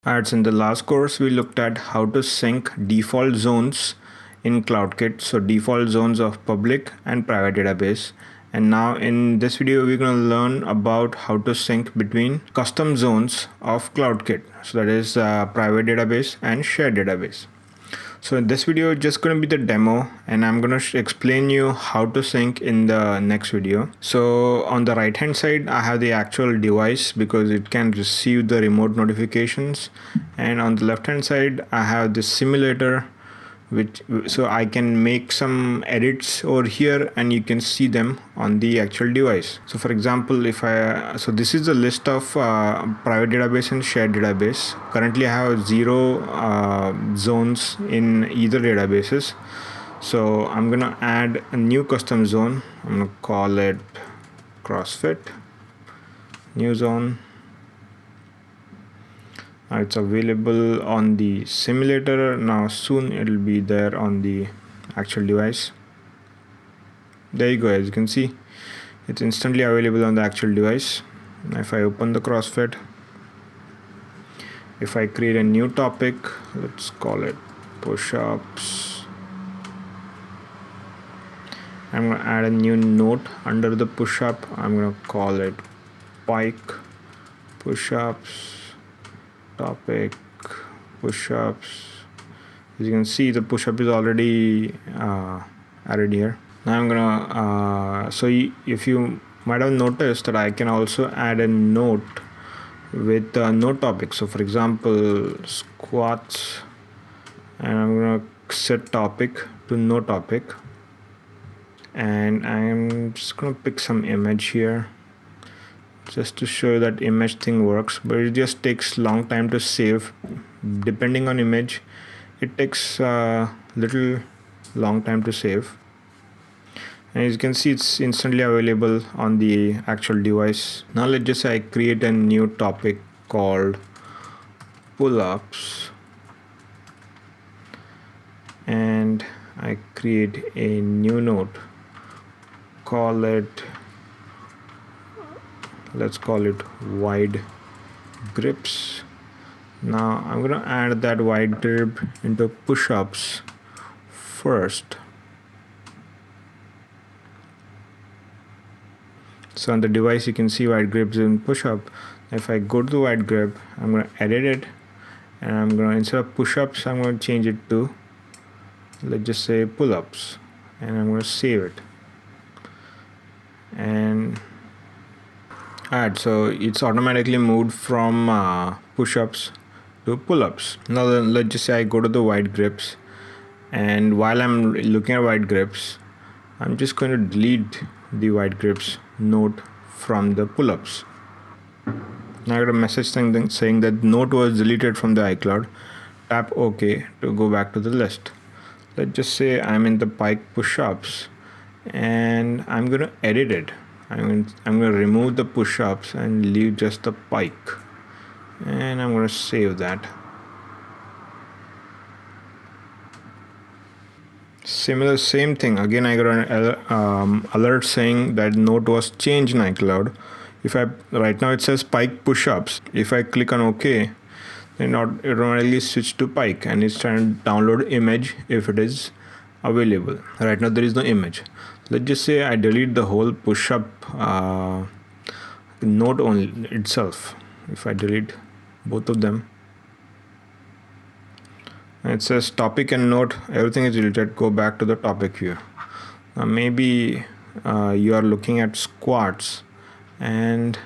Alright, so in the last course we looked at how to sync default zones in CloudKit, so default zones of public and private database. And now in this video we're going to learn about how to sync between custom zones of CloudKit, so that is private database and shared database. So in this video it's just going to be the demo, and I'm going to explain you how to sync in the next video. So on the right hand side I have the actual device because it can receive the remote notifications, and on the left hand side I have the simulator, which so I can make some edits over here and you can see them on the actual device. So for example, if so this is the list of private database and shared database. Currently I have 0 zones in either databases, so I'm gonna add a new custom zone. I'm gonna call it CrossFit new zone. It's available on the simulator now. Soon it'll be there on the actual device. There you go. As you can see, it's instantly available on the actual device. If I open the CrossFit, if I create a new topic, let's call it push-ups. I'm going to add a new note under the push-up. I'm going to call it pike push-ups. Topic push-ups. As you can see, the push-up is already added here. Now I'm gonna so if you might have noticed that I can also add a note with no topic. So for example, squats, and I'm gonna set topic to no topic, and I'm just gonna pick some image here just to show that image thing works, but it just takes long time to save. Depending on image, it takes little long time to save. And as you can see, it's instantly available on the actual device. Now let's just say I create a new topic called pull-ups, and I create a new note, call it, let's call it wide grips. Now I'm going to add that wide grip into push-ups first. So on the device you can see wide grips in push-up. If I go to the wide grip, I'm going to edit it, and I'm going to, instead of push-ups, I'm going to change it to, let's just say, pull-ups, and I'm going to save it. And alright, so it's automatically moved from push-ups to pull-ups. Now let's just say I go to the wide grips, and while I'm looking at wide grips, I'm just going to delete the wide grips note from the pull-ups. Now I got a message saying that note was deleted from the iCloud. Tap OK to go back to the list. Let's just say I'm in the pike push-ups, and I'm going to edit it. I'm going to remove the push-ups and leave just the pike, and I'm going to save that. Same thing again. I got an alert saying that note was changed in iCloud. If I right now it says pike push-ups. If I click on OK, then it automatically switch to pike, and it's trying to download image if it is available. Right now there is no image. Let's just say I delete the whole push-up note only itself. If I delete both of them, and it says topic and note, everything is deleted. Go back to the topic view. Now maybe you are looking at squats, and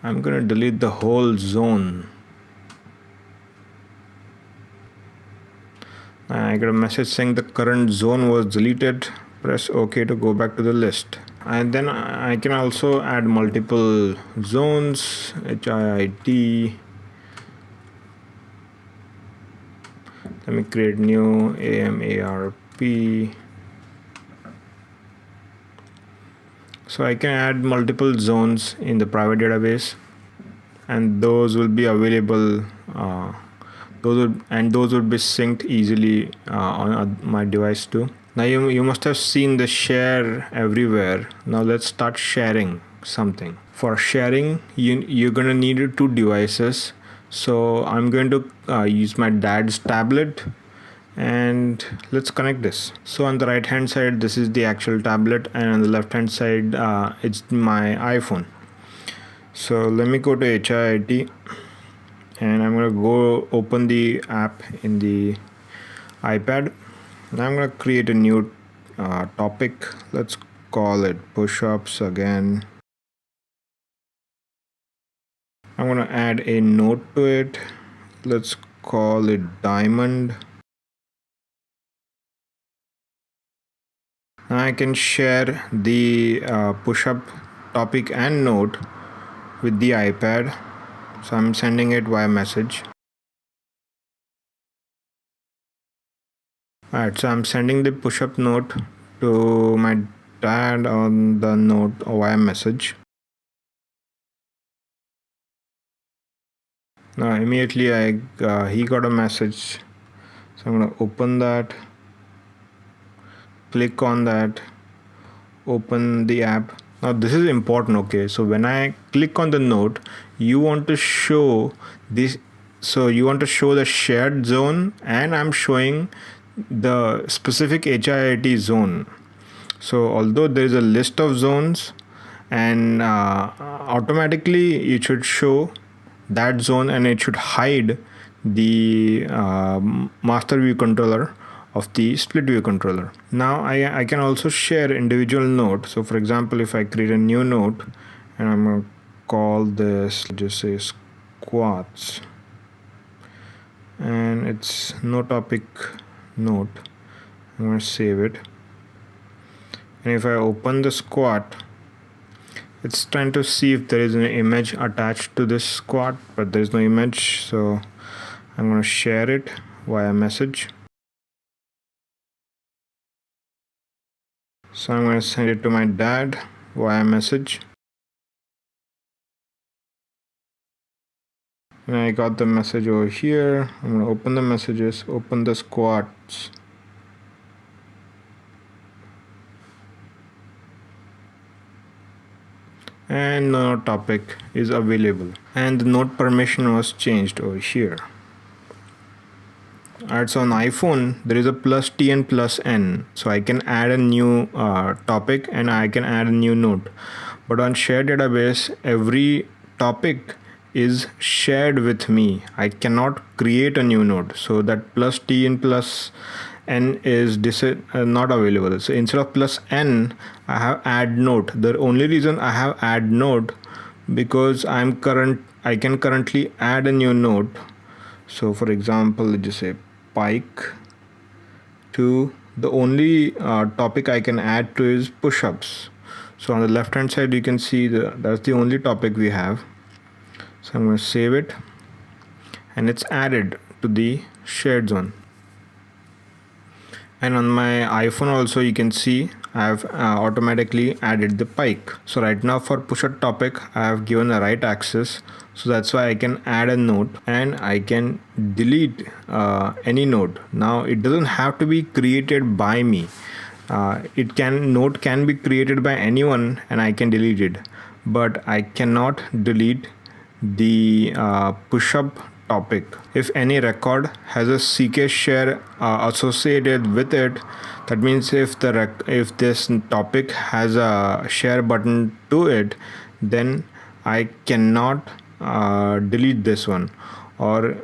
I'm gonna delete the whole zone. I got a message saying the current zone was deleted. Press OK to go back to the list. And then I can also add multiple zones, HIIT. Let me create new AMARP. So I can add multiple zones in the private database, and those will be available. Those would be synced easily on my device too. Now you must have seen the share everywhere. Now let's start sharing something. For sharing, you're gonna need 2 devices. So I'm going to use my dad's tablet, and let's connect this. So on the right hand side, this is the actual tablet, and on the left hand side, it's my iPhone. So let me go to HIIT, and I'm going to go open the app in the iPad. Now I'm going to create a new topic. Let's call it push-ups again. I'm going to add a note to it. Let's call it diamond. Now I can share the push-up topic and note with the iPad. So I'm sending it via message. Alright, so I'm sending the push-up note to my dad on the note via message. Now immediately he got a message. So I'm gonna open that, click on that, open the app. Now this is important. Okay, so when I click on the note, you want to show this. So you want to show the shared zone, and I'm showing the specific HIIT zone. So although there is a list of zones, and automatically it should show that zone, and it should hide the master view controller of the split view controller. Now I can also share individual node. So for example, if I create a new node, and I'm going to call this, just say squats, and it's no topic node. I'm going to save it, and if I open the squat, it's trying to see if there is an image attached to this squat, but there is no image. So I'm going to share it via message. So I'm going to send it to my dad via message. And I got the message over here. I'm going to open the messages, open the squats. And no topic is available. And the note permission was changed over here. Alright, so on iPhone there is a +T and +N, so I can add a new topic and I can add a new note. But on shared database, every topic is shared with me. I cannot create a new node, so that +T and +N is not available. So instead of +N, I have add note. The only reason I have add note because I can currently add a new node. So for example, let's just say pike to the only topic I can add to is push-ups. So on the left hand side you can see that's the only topic we have. So I'm going to save it, and it's added to the shared zone. And on my iPhone also you can see I have automatically added the pike. So right now for push-up topic I have given a right access, so that's why I can add a node and I can delete any node. Now it doesn't have to be created by me. Node can be created by anyone and I can delete it, but I cannot delete the push-up topic. If any record has a CK share associated with it, that means if this topic has a share button to it, then I cannot delete this one. Or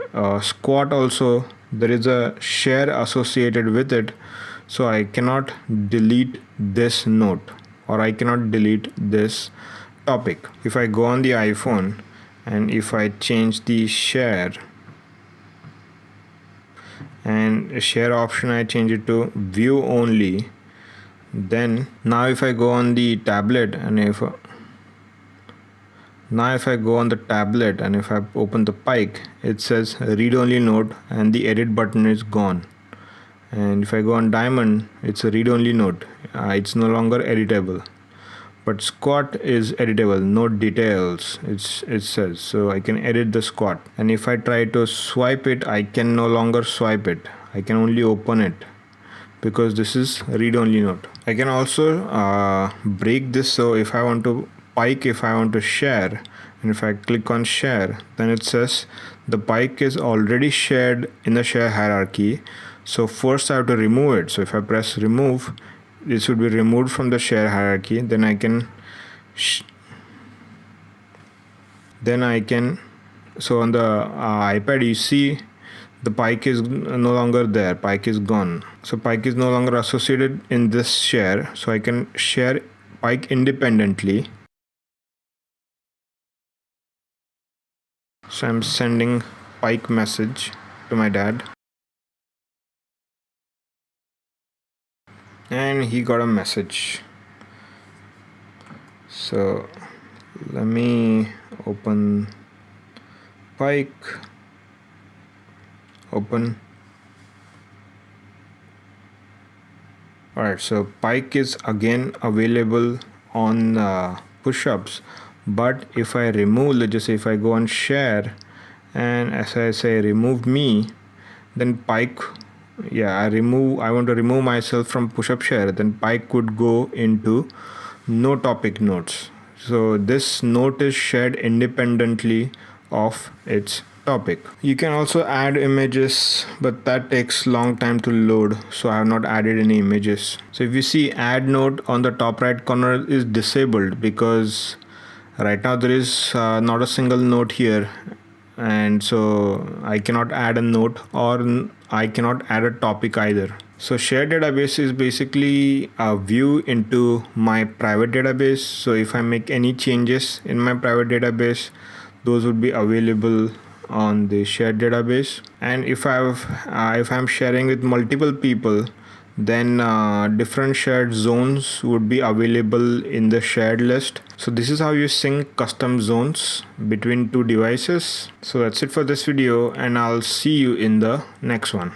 squat also, there is a share associated with it, so I cannot delete this note, or I cannot delete this topic. If I go on the iPhone and if I change the share, and share option I change it to view only, then now if I go on the tablet and if I go on the tablet and if I open the pike, it says read only node and the edit button is gone. And if I go on diamond, it's a read only node, it's no longer editable. But squat is editable, node details it says, so I can edit the squat. And if I try to swipe it, I can no longer swipe it, I can only open it because this is read only node. I can also break this. So if I want to pike, if I want to share, and if I click on share, then it says the pike is already shared in the share hierarchy. So first I have to remove it. So if I press remove, this would be removed from the share hierarchy. Then I can so on the iPad you see the pike is no longer there, pike is gone. So pike is no longer associated in this share, so I can share pike independently. So I'm sending pike message to my dad, and he got a message. So let me open pike, open. Alright, so pike is again available on push-ups, but if I remove, let's just say if I go on share and as I say remove me, then pike, I want to remove myself from push-up share, then pike could go into no topic notes. So this note is shared independently of its topic. You can also add images, but that takes long time to load, so I have not added any images. So if you see add note on the top right corner is disabled because right now there is not a single note here, and so I cannot add a note or I cannot add a topic either. So shared database is basically a view into my private database. So if I make any changes in my private database, those would be available on the shared database. And if I'm sharing with multiple people, then different shared zones would be available in the shared list. So this is how you sync custom zones between two devices. So that's it for this video, and I'll see you in the next one.